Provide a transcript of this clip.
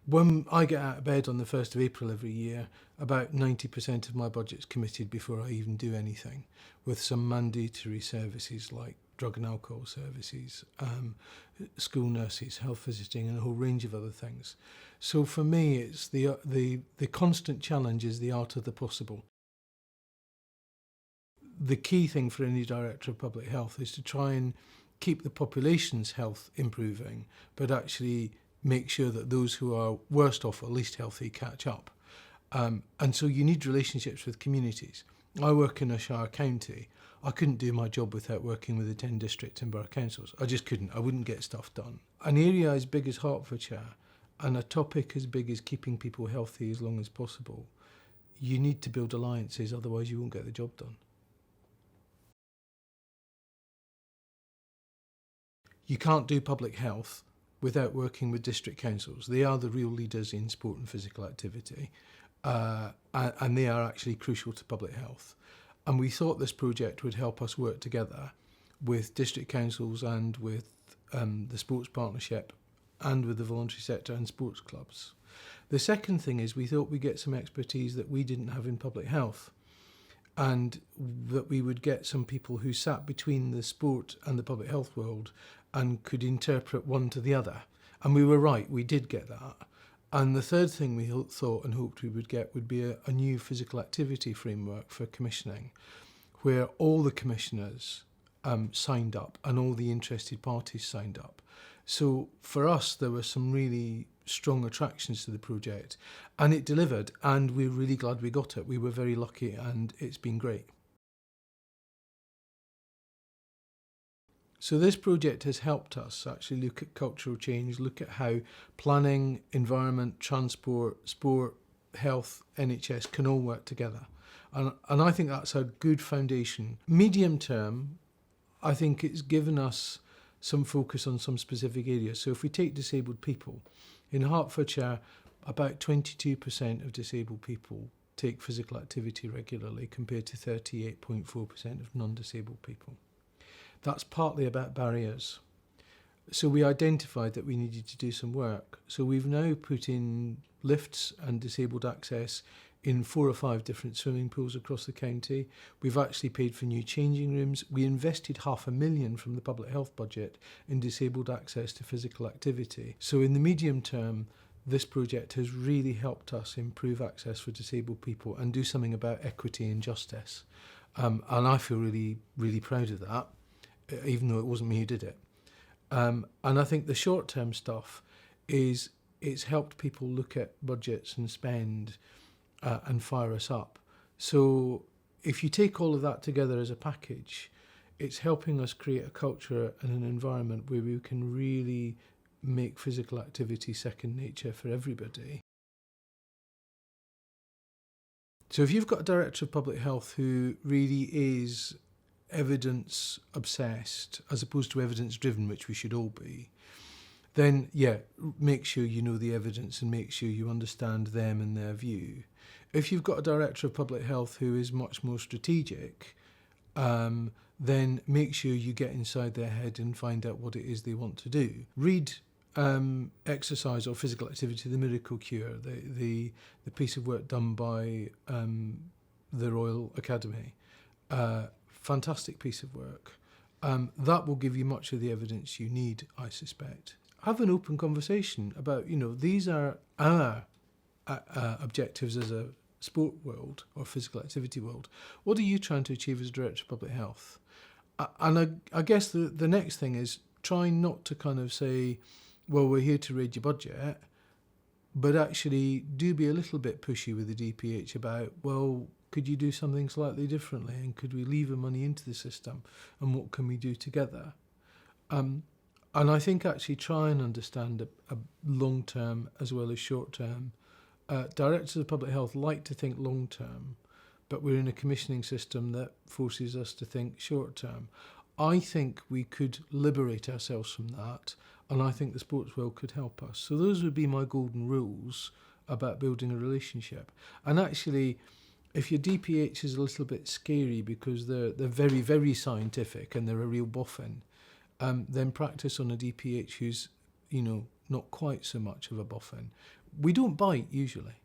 When I get out of bed on the 1st of April every year, about 90% of my budget's committed before I even do anything, with some mandatory services like drug and alcohol services, school nurses, health visiting, and a whole range of other things. So for me, it's the constant challenge is the art of the possible. The key thing for any director of public health is to try and keep the population's health improving, but actually make sure that those who are worst off or least healthy catch up. And so you need relationships with communities. I work in a shire county. I couldn't do my job without working with the 10 district and borough councils. I just couldn't. I wouldn't get stuff done. An area as big as Hertfordshire and a topic as big as keeping people healthy as long as possible, you need to build alliances, otherwise you won't get the job done. You can't do public health without working with district councils. They are the real leaders in sport and physical activity, and they are actually crucial to public health. And we thought this project would help us work together with district councils and with the sports partnership and with the voluntary sector and sports clubs. The second thing is we thought we'd get some expertise that we didn't have in public health, and that we would get some people who sat between the sport and the public health world and could interpret one to the other. And we were right, we did get that. And the third thing we thought and hoped we would get would be a new physical activity framework for commissioning, where all the commissioners signed up and all the interested parties signed up. So for us, there were some really strong attractions to the project, and it delivered, and we're really glad we got it. We were very lucky, and it's been great. So this project has helped us actually look at cultural change, look at how planning, environment, transport, sport, health, NHS can all work together. And I think that's a good foundation. Medium term, I think it's given us some focus on some specific areas. So if we take disabled people, in Hertfordshire, about 22% of disabled people take physical activity regularly compared to 38.4% of non-disabled people. That's partly about barriers. So we identified that we needed to do some work. So we've now put in lifts and disabled access in 4 or 5 different swimming pools across the county. We've actually paid for new changing rooms. We invested £500,000 from the public health budget in disabled access to physical activity. So in the medium term, this project has really helped us improve access for disabled people and do something about equity and justice. And I feel really, really proud of that, even though it wasn't me who did it. And I think the short-term stuff is it's helped people look at budgets and spend and fire us up. So if you take all of that together as a package, it's helping us create a culture and an environment where we can really make physical activity second nature for everybody. So if you've got a director of public health who really is evidence obsessed as opposed to evidence driven, which we should all be, then make sure you know the evidence and make sure you understand them and their view. If you've got a director of public health who is much more strategic, then make sure you get inside their head and find out what it is they want to do. Read Exercise or Physical Activity, The Miracle Cure, the piece of work done by the Royal Academy. Fantastic piece of work. That will give you much of the evidence you need, I suspect. Have an open conversation about, these are our objectives as a sport world or physical activity world. What are you trying to achieve as Director of Public Health? And I guess the next thing is trying not to kind of say, well, we're here to raid your budget, but actually do be a little bit pushy with the DPH about, well, could you do something slightly differently, and could we lever money into the system, and what can we do together? And I think actually try and understand a long-term as well as short-term. Directors of public health like to think long-term, but we're in a commissioning system that forces us to think short-term. I think we could liberate ourselves from that, and I think the sports world could help us. So those would be my golden rules about building a relationship. And actually, if your DPH is a little bit scary because they're very, very scientific and they're a real boffin, then practice on a DPH who's, not quite so much of a boffin. We don't bite usually.